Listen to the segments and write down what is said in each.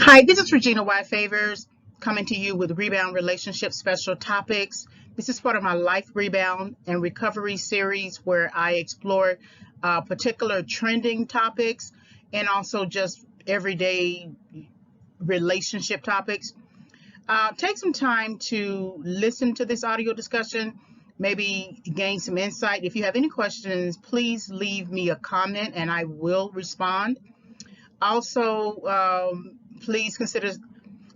Hi, this is Regina White Favors coming to you with Rebound Relationship Special Topics. This is part of my Life Rebound and Recovery series where I explore particular trending topics and also just everyday relationship topics. Take some time to listen to this audio discussion, maybe gain some insight. If you have any questions, please leave me a comment and I will respond. Also, please consider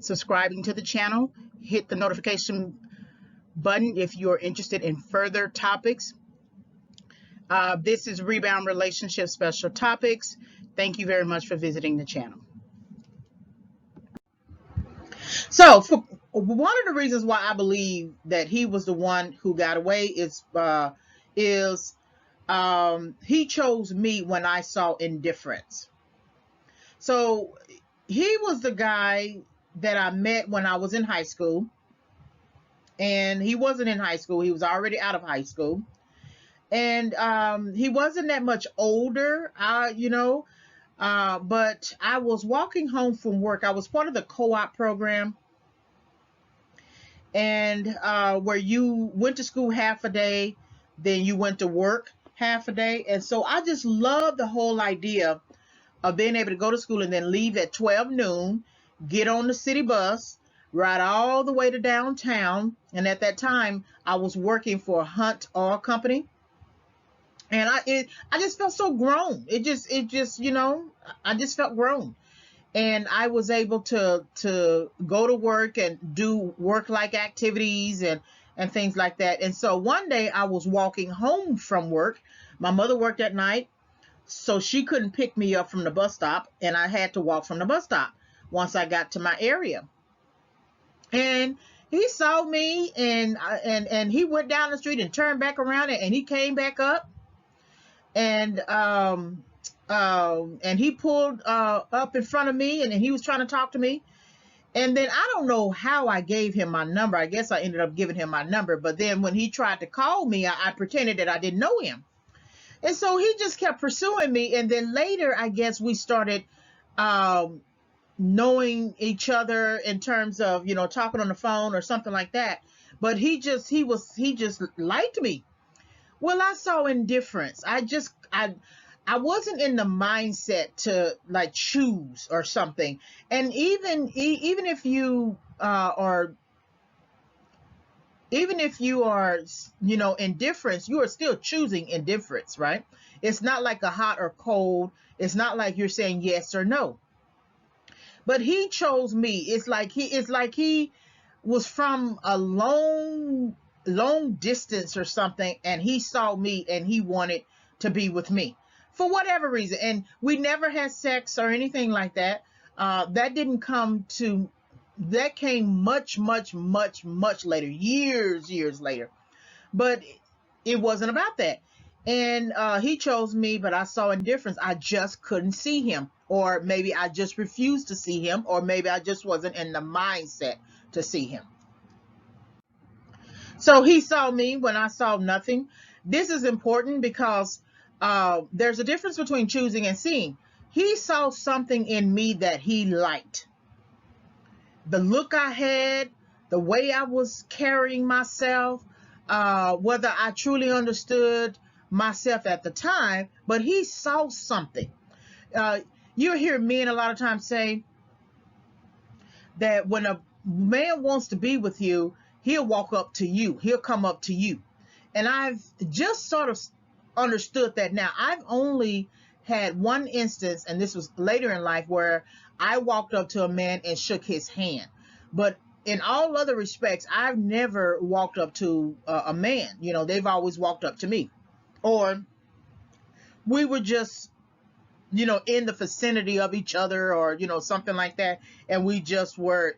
subscribing to the channel. Hit the notification button if you're interested in further topics. This is Rebound Relationship Special Topics. Thank you very much for visiting the channel. So, one of the reasons why I believe that he was the one who got away is he chose me when I saw indifference. So he was the guy that I met when I was in high school, and he wasn't in high school. He was already out of high school, and he wasn't that much older, but I was walking home from work. I was part of the co-op program, and where you went to school half a day, then you went to work half a day. And so I just love the whole idea of being able to go to school and then leave at 12 noon, get on the city bus, ride all the way to downtown. And at that time, I was working for Hunt Oil Company. And I just felt so grown. I just felt grown. And I was able to go to work and do work-like activities and things like that. And so one day I was walking home from work. My mother worked at night, so she couldn't pick me up from the bus stop, and I had to walk from the bus stop once I got to my area. And he saw me, and he went down the street and turned back around, and he came back up, and he pulled up in front of me, and he was trying to talk to me. And then I don't know how I gave him my number. I guess I ended up giving him my number. But then when he tried to call me, I pretended that I didn't know him. And so he just kept pursuing me. And then later, I guess we started knowing each other in terms of, talking on the phone or something like that. But he just liked me. Well, I saw indifference. I wasn't in the mindset to like choose or something. And even if you are indifference, you are still choosing indifference, right? It's not like a hot or cold. It's not like you're saying yes or no. But he chose me. It's like he was from a long distance or something, and he saw me and he wanted to be with me for whatever reason. And we never had sex or anything like that. That came much later, years later. But it wasn't about that. And he chose me, but I saw indifference. I just couldn't see him, or maybe I just refused to see him, or maybe I just wasn't in the mindset to see him. So he saw me when I saw nothing. This is important because there's a difference between choosing and seeing. He saw something in me that he liked. The look I had, the way I was carrying myself, whether I truly understood myself at the time, but he saw something. You'll hear men a lot of times say that when a man wants to be with you, he'll walk up to you. He'll come up to you. And I've just sort of understood that now. I've only had one instance, and this was later in life, where I walked up to a man and shook his hand. But in all other respects, I've never walked up to a man. They've always walked up to me. Or we were just, in the vicinity of each other, or, something like that. And we just were,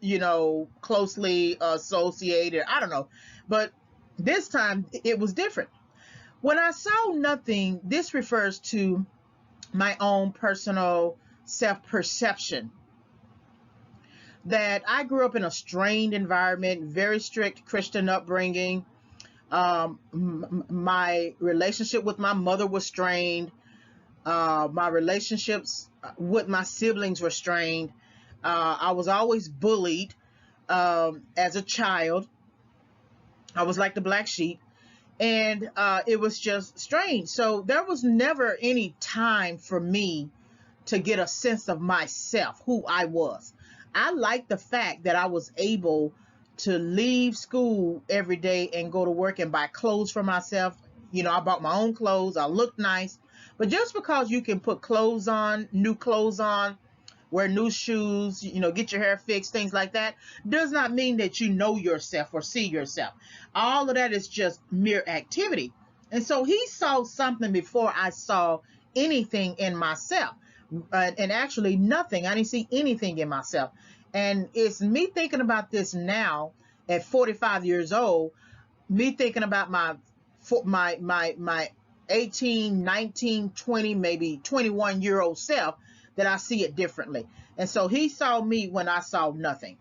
closely associated. I don't know. But this time it was different. When I saw nothing, this refers to my own personal self-perception. That I grew up in a strained environment, very strict Christian upbringing. My relationship with my mother was strained. My relationships with my siblings were strained. I was always bullied as a child. I was like the black sheep, and it was just strange. So there was never any time for me to get a sense of myself, who I was. I liked the fact that I was able to leave school every day and go to work and buy clothes for myself. I bought my own clothes. I looked nice. But just because you can put clothes on, new clothes on, wear new shoes, get your hair fixed, things like that, does not mean that you know yourself or see yourself. All of that is just mere activity. And so he saw something before I saw anything in myself. And actually nothing. I didn't see anything in myself. And it's me thinking about this now at 45 years old, me thinking about my 18, 19, 20, maybe 21-year-old self, that I see it differently. And so he saw me when I saw nothing.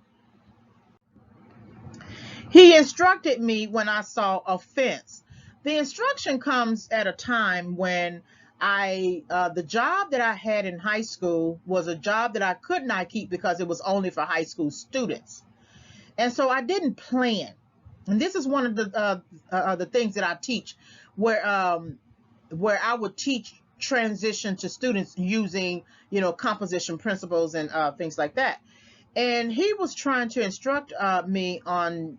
He instructed me when I saw offense. The instruction comes at a time when the job that I had in high school was a job that I could not keep because it was only for high school students. And so I didn't plan. And this is one of the things that I teach, where I would teach transition to students using, composition principles and things like that. And he was trying to instruct me on,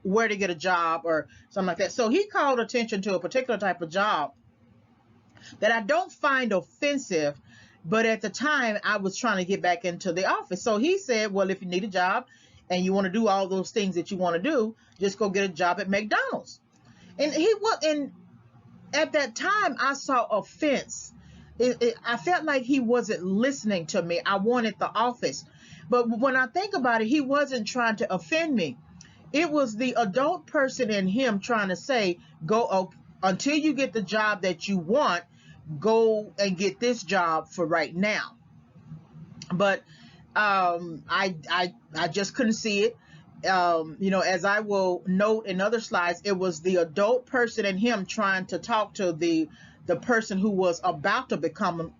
where to get a job or something like that. So he called attention to a particular type of job that I don't find offensive, but at the time I was trying to get back into the office. So he said, well, if you need a job and you want to do all those things that you want to do, just go get a job at McDonald's. And at that time I saw offense. I felt like he wasn't listening to me. I wanted the office. But when I think about it, he wasn't trying to offend me. It was the adult person in him trying to say, go until you get the job that you want, go and get this job for right now. But I just couldn't see it. As I will note in other slides, it was the adult person in him trying to talk to the person who was about to become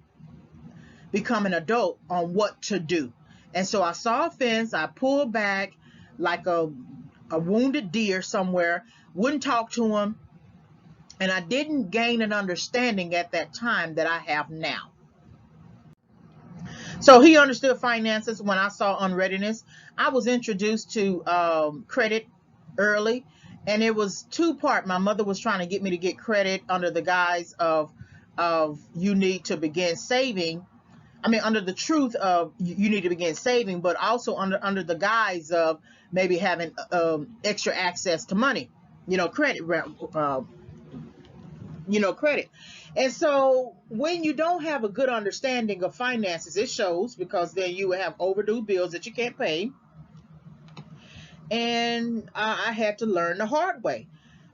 an adult on what to do. And so I saw offense. I pulled back like a wounded deer somewhere, wouldn't talk to him. And I didn't gain an understanding at that time that I have now. So he understood finances when I saw unreadiness. I was introduced to credit early, and it was two-part. My mother was trying to get me to get credit under the guise of you need to begin saving. I mean, under the truth of you need to begin saving, but also under the guise of maybe having extra access to money, credit, credit. And so when you don't have a good understanding of finances, it shows, because then you will have overdue bills that you can't pay. And I had to learn the hard way.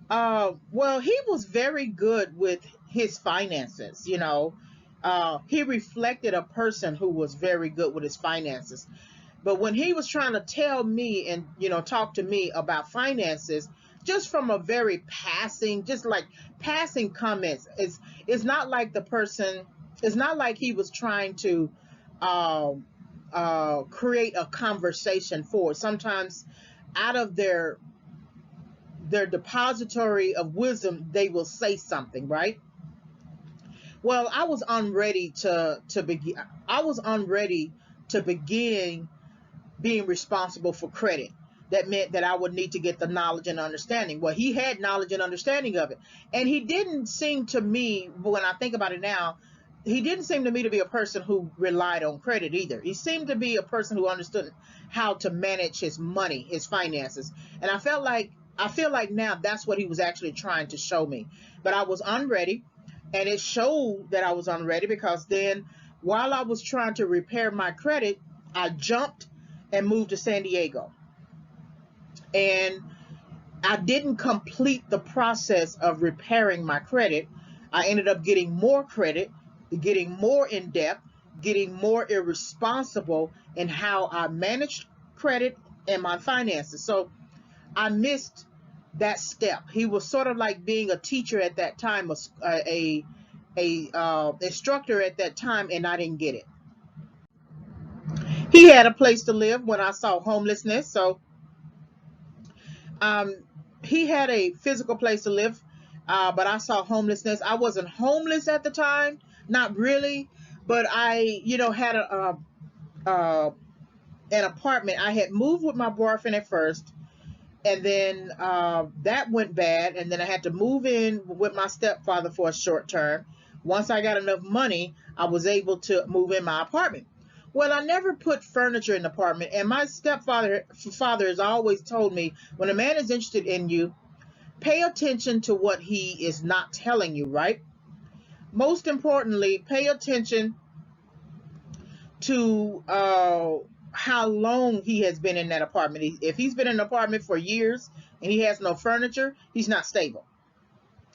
Well, he was very good with his finances. He reflected a person who was very good with his finances. But when he was trying to tell me and, talk to me about finances, just from a very passing, just like passing comments, it's not like it's not like he was trying to create a conversation for. Sometimes out of their depository of wisdom, they will say something, right? Well, I was unready to begin. I was unready to begin being responsible for credit. That meant that I would need to get the knowledge and understanding. Well, he had knowledge and understanding of it. And he didn't seem to me, when I think about it now, he didn't seem to me to be a person who relied on credit either. He seemed to be a person who understood how to manage his money, his finances. And I feel like now that's what he was actually trying to show me. But I was unready, and it showed that I was unready, because then while I was trying to repair my credit, I jumped and moved to San Diego. And I didn't complete the process of repairing my credit. I ended up getting more credit, getting more in depth, getting more irresponsible in how I managed credit and my finances. So I missed that step. He was sort of like being a teacher at that time, a instructor at that time, and I didn't get it. He had a place to live when I saw homelessness. So um, he had a physical place to live, but I saw homelessness. I wasn't homeless at the time, not really, but I, had uh, an apartment. I had moved with my boyfriend at first, and then that went bad, and then I had to move in with my stepfather for a short term. Once I got enough money, I was able to move in my apartment. Well, I never put furniture in the apartment, and my stepfather has always told me, when a man is interested in you, pay attention to what he is not telling you, right? Most importantly, pay attention to how long he has been in that apartment. If he's been in an apartment for years and he has no furniture, he's not stable.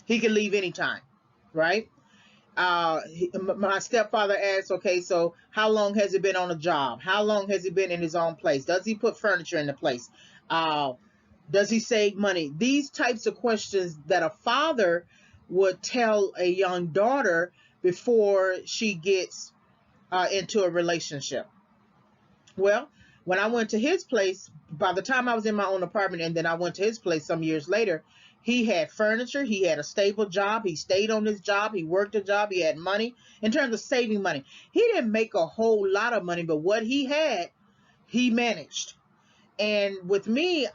He can leave anytime, right? My stepfather asked, okay, so how long has he been on a job? How long has he been in his own place? Does he put furniture in the place? Does he save money? These types of questions that a father would tell a young daughter before she gets into a relationship. Well, when I went to his place, by the time I was in my own apartment and then I went to his place some years later, he had furniture, he had a stable job, he stayed on his job, he worked a job, he had money. In terms of saving money, he didn't make a whole lot of money, but what he had, he managed. And with me,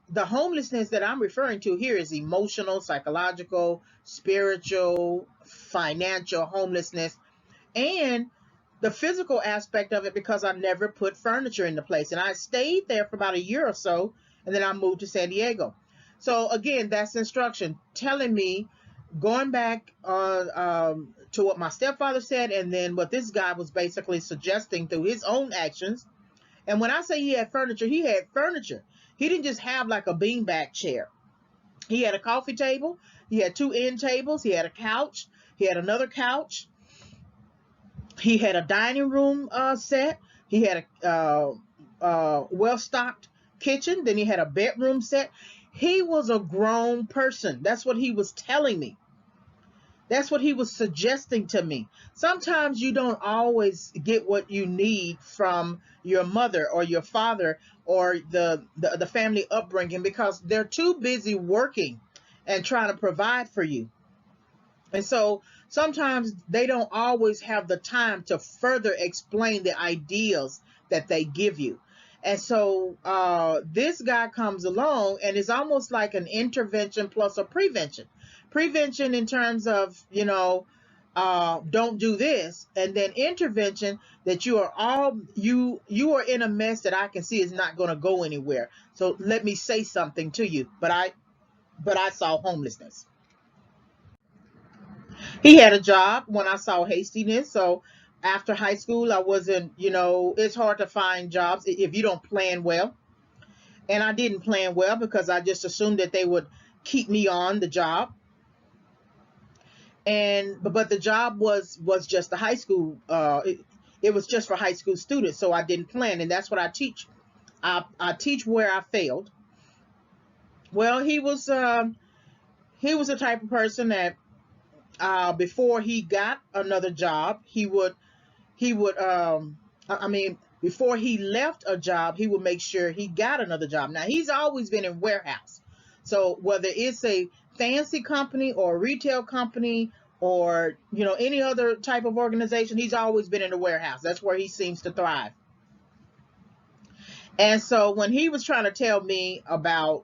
the homelessness that I'm referring to here is emotional, psychological, spiritual, financial homelessness, and the physical aspect of it, because I never put furniture in the place. And I stayed there for about a year or so, and then I moved to San Diego. So again, that's instruction telling me, going back to what my stepfather said, and then what this guy was basically suggesting through his own actions. And when I say he had furniture, he had furniture. He didn't just have like a beanbag chair. He had a coffee table. He had two end tables. He had a couch. He had another couch. He had a dining room set. He had a well-stocked kitchen. Then he had a bedroom set. He was a grown person. That's what he was telling me. That's what he was suggesting to me. Sometimes you don't always get what you need from your mother or your father or the family upbringing, because they're too busy working and trying to provide for you. And so sometimes they don't always have the time to further explain the ideas that they give you. And so this guy comes along and it's almost like an intervention plus a prevention. Prevention in terms of, don't do this, and then intervention that you are in a mess that I can see is not going to go anywhere. So let me say something to you. But I saw homelessness. He had a job when I saw hastiness. So after high school, I wasn't, it's hard to find jobs if you don't plan well. And I didn't plan well because I just assumed that they would keep me on the job. But the job was just a high school. It was just for high school students. So I didn't plan. And that's what I teach. I teach where I failed. Well, he was the type of person that before he got another job, I mean, before he left a job, he would make sure he got another job. Now, he's always been in warehouse. So whether it's a fancy company or a retail company or, any other type of organization, he's always been in the warehouse. That's where he seems to thrive. And so when he was trying to tell me about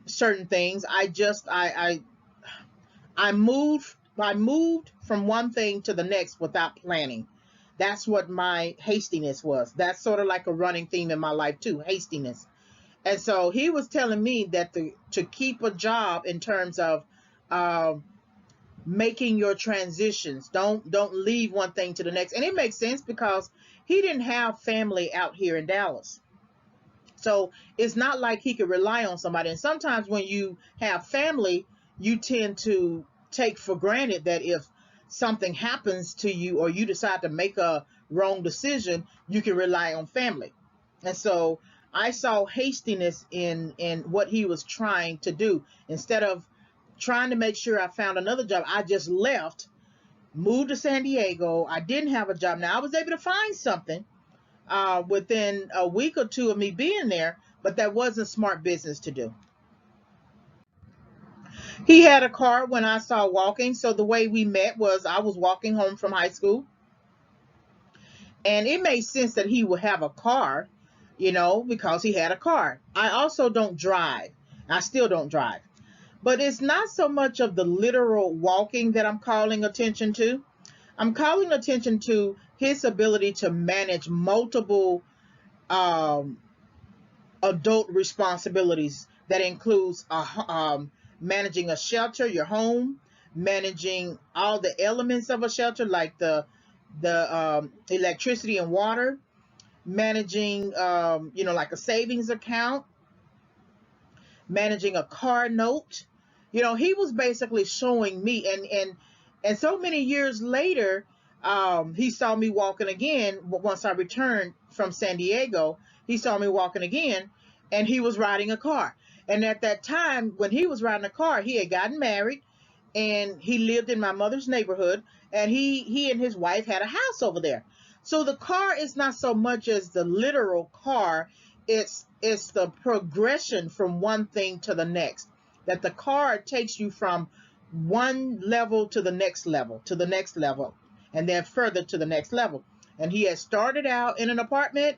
certain things, I moved from one thing to the next without planning. That's what my hastiness was. That's sort of like a running theme in my life too, hastiness. And so he was telling me that to keep a job in terms of uh, making your transitions, don't leave one thing to the next. And it makes sense because he didn't have family out here in Dallas. So it's not like he could rely on somebody. And sometimes when you have family, you tend to take for granted that if something happens to you or you decide to make a wrong decision, you can rely on family. And so I saw hastiness in what he was trying to do. Instead of trying to make sure I found another job, I just left moved to San Diego. I didn't have a job. Now I was able to find something within a week or two of me being there, but that wasn't smart business to do. He had a car when I saw walking. So the way we met was I was walking home from high school, and it made sense that he would have a car, because he had a car. I also don't drive. I still don't drive. But it's not so much of the literal walking that I'm calling attention to. I'm calling attention to his ability to manage multiple um, adult responsibilities that includes managing a shelter, your home, managing all the elements of a shelter like the electricity and water, managing like a savings account, managing a car note. He was basically showing me, and so many years later, he saw me walking again. Once I returned from San Diego, he saw me walking again, and he was riding a car. And at that time, when he was riding a car, he had gotten married, and he lived in my mother's neighborhood, and he and his wife had a house over there. So the car is not so much as the literal car, it's the progression from one thing to the next, that the car takes you from one level to the next level to the next level, and then further to the next level. And he had started out in an apartment,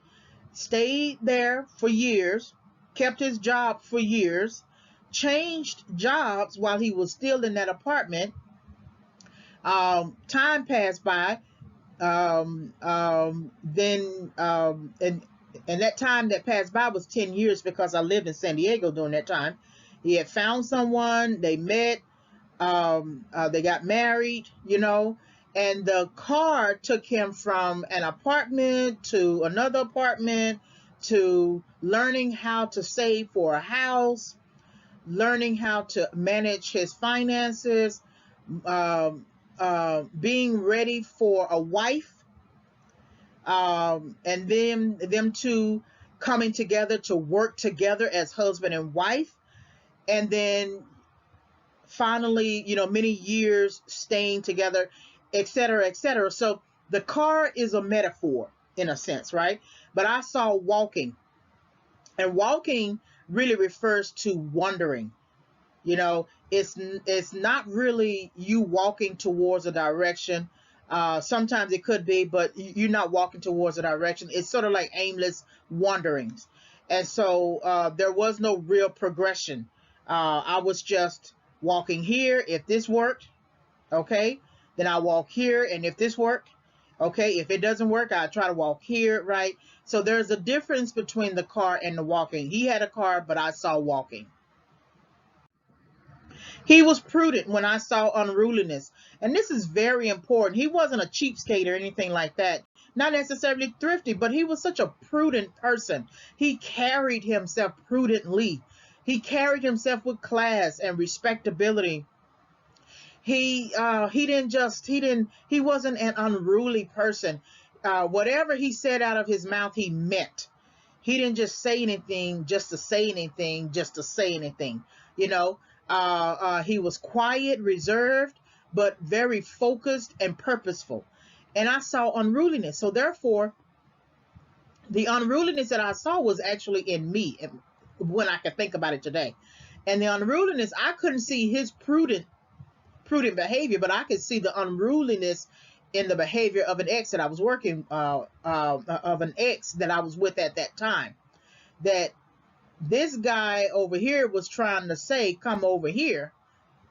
stayed there for years, kept his job for years, changed jobs while he was still in that apartment. Time passed by. Then and that time that passed by was 10 years, because I lived in San Diego during that time. He had found someone, they met, they got married, and the car took him from an apartment to another apartment, to learning how to save for a house, learning how to manage his finances, being ready for a wife, and then them two coming together to work together as husband and wife, and then finally, many years staying together, etc., etc. So the car is a metaphor in a sense, right? But I saw walking, and walking really refers to wandering. It's not really you walking towards a direction. Sometimes it could be, but you're not walking towards a direction. It's sort of like aimless wanderings. And so there was no real progression. I was just walking here. If this worked, okay, then I walk here. And if this worked, okay, if it doesn't work, I try to walk here, right? So there's a difference between the car and the walking. He had a car, but I saw walking. He was prudent when I saw unruliness. And this is very important. He wasn't a cheapskate or anything like that. Not necessarily thrifty, but he was such a prudent person. He carried himself prudently. He carried himself with class and respectability. He wasn't an unruly person. Whatever he said out of his mouth, he meant. He didn't just say anything just to say anything, just to say anything. He was quiet, reserved, but very focused and purposeful. And I saw unruliness. So therefore, the unruliness that I saw was actually in me when I could think about it today. And the unruliness, I couldn't see his prudent behavior, but I could see the unruliness in the behavior of an ex that I was working, of an ex that I was with at that time. That this guy over here was trying to say, come over here,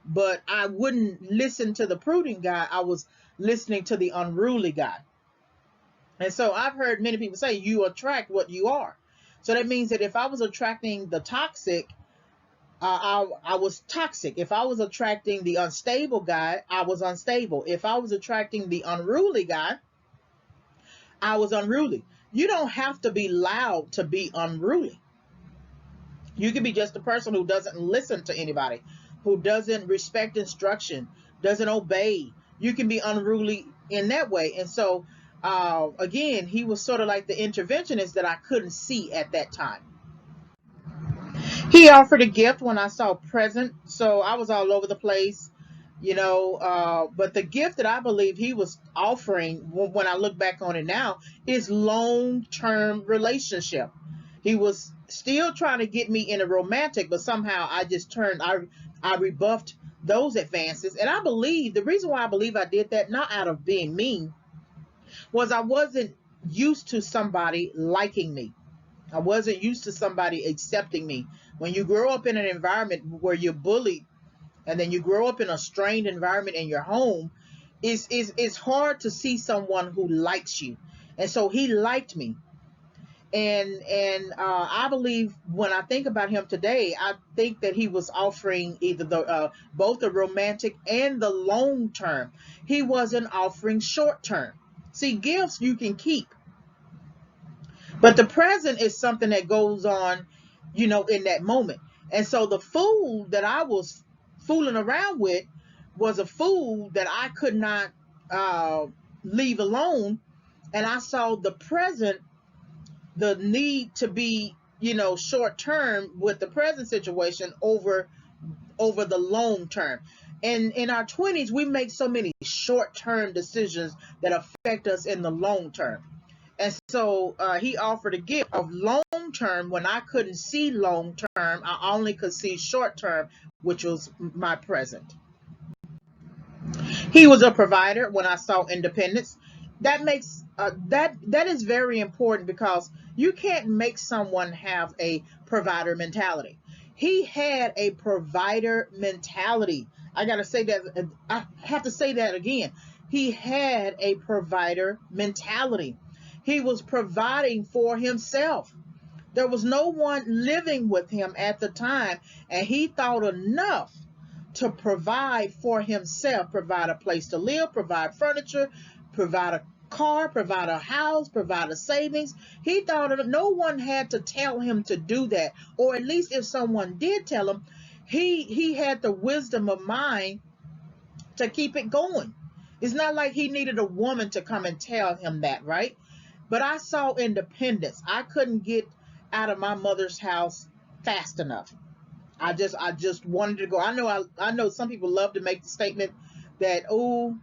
but I wouldn't listen to the prudent guy. I was listening to the unruly guy. And so I've heard many people say you attract what you are. So that means that if I was attracting the toxic, I was toxic. If I was attracting the unstable guy, I was unstable. If I was attracting the unruly guy, I was unruly. You don't have to be loud to be unruly. You can be just a person who doesn't listen to anybody, who doesn't respect instruction, doesn't obey. You can be unruly in that way. And so, again, he was sort of like the interventionist that I couldn't see at that time. He offered a gift when I saw present. So I was all over the place. But the gift that I believe he was offering, when I look back on it now, is long-term relationship. He was still trying to get me in a romantic, but somehow I rebuffed those advances. And I believe the reason why I believe I did that, not out of being mean, was I wasn't used to somebody liking me. I wasn't used to somebody accepting me. When you grow up in an environment where you're bullied, and then you grow up in a strained environment in your home, it's hard to see someone who likes you. And so he liked me. And I believe when I think about him today, I think that he was offering either the both the romantic and the long term. He wasn't offering short term. See, gifts you can keep, but the present is something that goes on, in that moment. And so the fool that I was fooling around with was a fool that I could not uh, leave alone. And I saw the present, the need to be, short term with the present situation over the long term. And in our 20s, we make so many short term decisions that affect us in the long term. And so he offered a gift of long term when I couldn't see long term. I only could see short term, which was my present. He was a provider when I saw independence. That is very important because you can't make someone have a provider mentality. He had a provider mentality. I gotta say that. I have to say that again. He had a provider mentality. He was providing for himself. There was no one living with him at the time, and he thought enough to provide for himself, provide a place to live, provide furniture, provide a car, provide a house, provide a savings. He thought that no one had to tell him to do that, or at least if someone did tell him, he had the wisdom of mind to keep it going. It's not like he needed a woman to come and tell him that, right? But I saw independence. I couldn't get out of my mother's house fast enough. I just wanted to go. I know some people love to make the statement that, oh,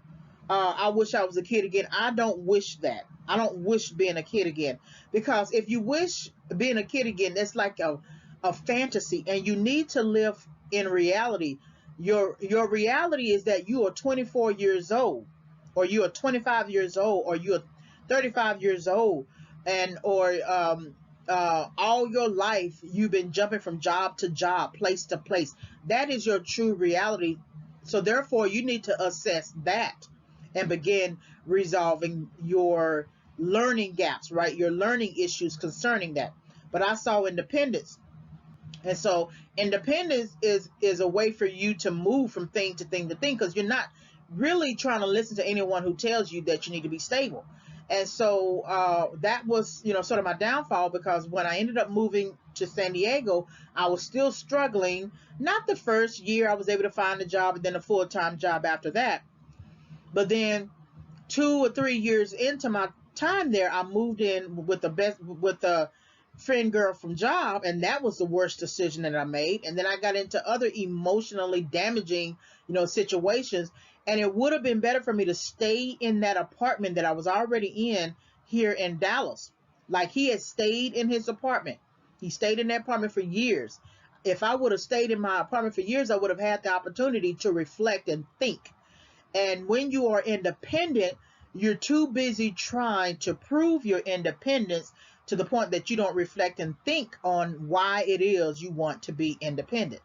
I wish I was a kid again. I don't wish that. I don't wish being a kid again, because if you wish being a kid again, that's like a fantasy, and you need to live in reality. Your reality is that you are 24 years old, or you are 25 years old, or you are 35 years old, and or all your life you've been jumping from job to job, place to place. That is your true reality. So therefore, you need to assess that and begin resolving your learning gaps, right? Your learning issues concerning that. But I saw independence. And so independence is a way for you to move from thing to thing to thing, because you're not really trying to listen to anyone who tells you that you need to be stable. And so that was, sort of my downfall, because when I ended up moving to San Diego, I was still struggling. Not the first year I was able to find a job, and then a full-time job after that. But then 2 or 3 years into my time there, I moved in with a friend girl from job, and that was the worst decision that I made. And then I got into other emotionally damaging, situations. And it would have been better for me to stay in that apartment that I was already in here in Dallas. Like, he had stayed in his apartment. He stayed in that apartment for years. If I would have stayed in my apartment for years, I would have had the opportunity to reflect and think. And when you are independent, you're too busy trying to prove your independence to the point that you don't reflect and think on why it is you want to be independent.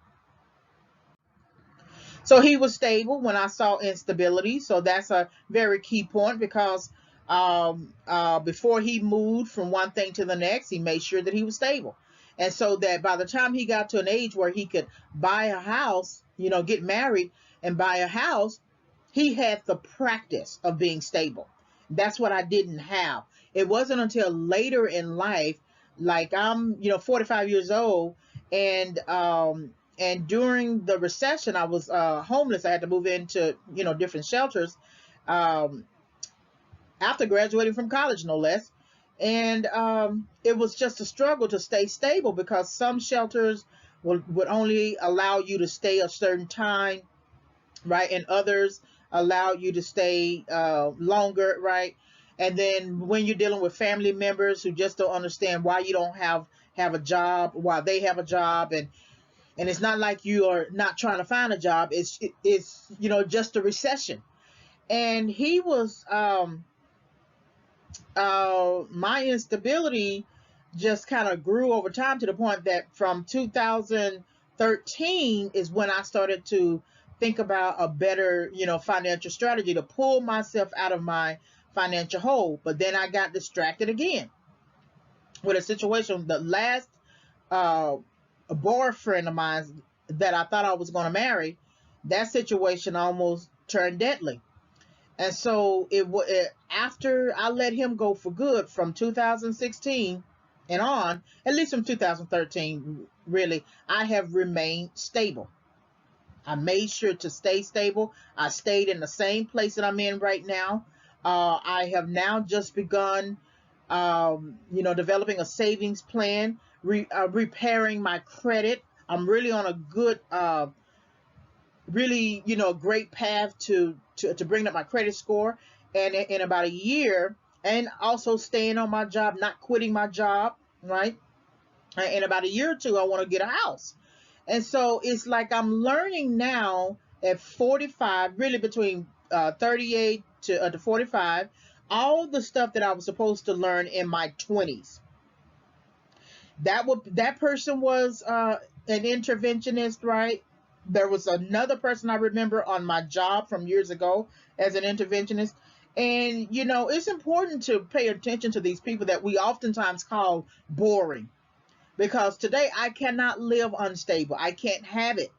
So he was stable when I saw instability. So that's a very key point, because before he moved from one thing to the next, he made sure that he was stable. And so that by the time he got to an age where he could buy a house, get married and buy a house, he had the practice of being stable. That's what I didn't have. It wasn't until later in life, like I'm, 45 years old, and during the recession, I was homeless. I had to move into, different shelters um, after graduating from college, no less. And it was just a struggle to stay stable, because some shelters would only allow you to stay a certain time, right? And others allow you to stay longer, right? And then when you're dealing with family members who just don't understand why you don't have a job while they have a job, and it's not like you are not trying to find a job. It's just a recession. And he was my instability just kind of grew over time to the point that from 2013 is when I started to think about a better, financial strategy to pull myself out of my financial hole. But then I got distracted again with a situation. The last uh, boyfriend of mine that I thought I was going to marry, that situation almost turned deadly. And so after I let him go for good from 2016 and on, at least from 2013, really, I have remained stable. I made sure to stay stable. I stayed in the same place that I'm in right now. I have now just begun, developing a savings plan, repairing my credit. I'm really on a good, really, great path to bring up my credit score. And in about a year, and also staying on my job, not quitting my job, right? In about a year or two, I want to get a house. And so it's like I'm learning now at 45, really between 38 to 45, all the stuff that I was supposed to learn in my 20s. That person was an interventionist, right? There was another person I remember on my job from years ago as an interventionist. And it's important to pay attention to these people that we oftentimes call boring, because today I cannot live unstable. I can't have it.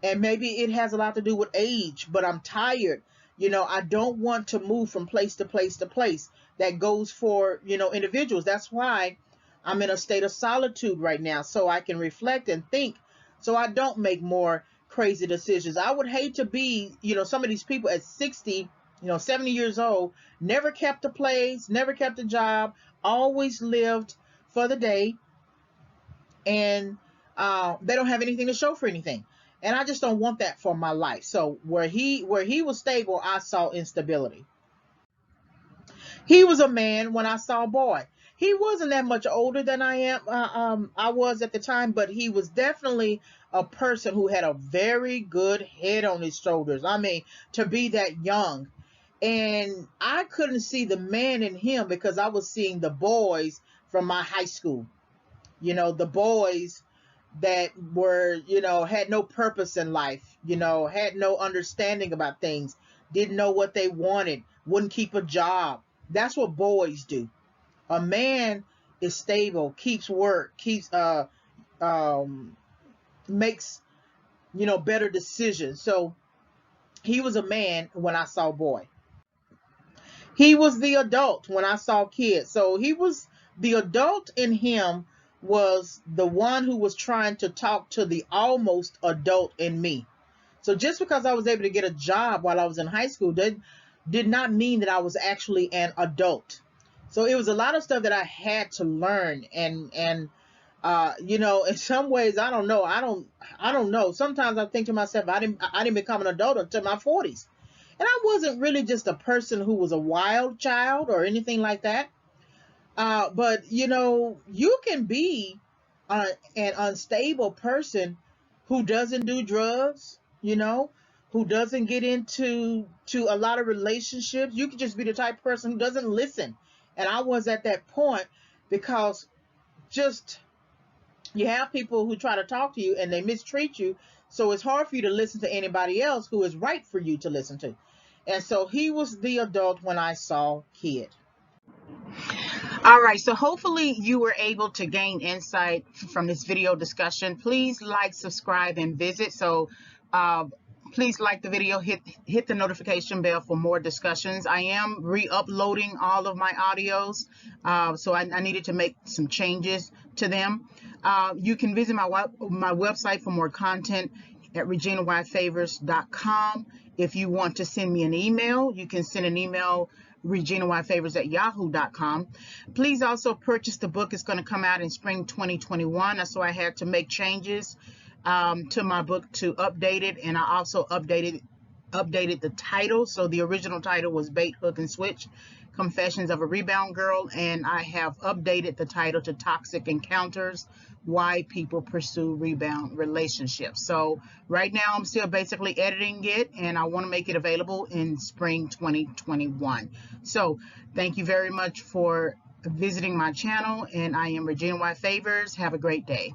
And maybe it has a lot to do with age, but I'm tired. I don't want to move from place to place to place. That goes for, individuals. That's why I'm in a state of solitude right now, so I can reflect and think, so I don't make more crazy decisions. I would hate to be, some of these people at 60, 70 years old, never kept a place, never kept a job, always lived for the day, and they don't have anything to show for anything. And I just don't want that for my life. So where he was stable, I saw instability. He was a man when I saw a boy. He wasn't that much older than I was at the time, but he was definitely a person who had a very good head on his shoulders. I mean, to be that young. And I couldn't see the man in him because I was seeing the boys from my high school. The boys that were, had no purpose in life, had no understanding about things, didn't know what they wanted, wouldn't keep a job. That's what boys do. A man is stable, keeps work, um makes, better decisions. So he was a man when I saw boy. He was the adult when I saw kids. So he was the adult in him, was the one who was trying to talk to the almost adult in me. So just because I was able to get a job while I was in high school did not mean that I was actually an adult. So it was a lot of stuff that I had to learn, and in some ways, I don't know. I don't know. Sometimes I think to myself, I didn't become an adult until my 40s. And I wasn't really just a person who was a wild child or anything like that. But you can be an unstable person who doesn't do drugs, who doesn't get into a lot of relationships. You could just be the type of person who doesn't listen. And I was at that point because just you have people who try to talk to you and they mistreat you. So it's hard for you to listen to anybody else who is right for you to listen to. And so he was the adult when I saw kid. All right, so hopefully you were able to gain insight from this video discussion. Please like, subscribe, and visit. So please like the video, hit the notification bell for more discussions. I am re-uploading all of my audios, so I needed to make some changes to them. You can visit my website for more content at reginayfavors.com. If you want to send me an email, you can send an email reginayfavors@yahoo.com. Please also purchase the book. It's going to come out in spring 2021. So I had to make changes to my book to update it, and I also updated updated the title. So the original title was Bait, Hook, and Switch, Confessions of a Rebound Girl, and I have updated the title to Toxic Encounters, Why People Pursue Rebound Relationships. So right now I'm still basically editing it, and I want to make it available in spring 2021. So thank you very much for visiting my channel, and I am Regina Y. Favors. Have a great day.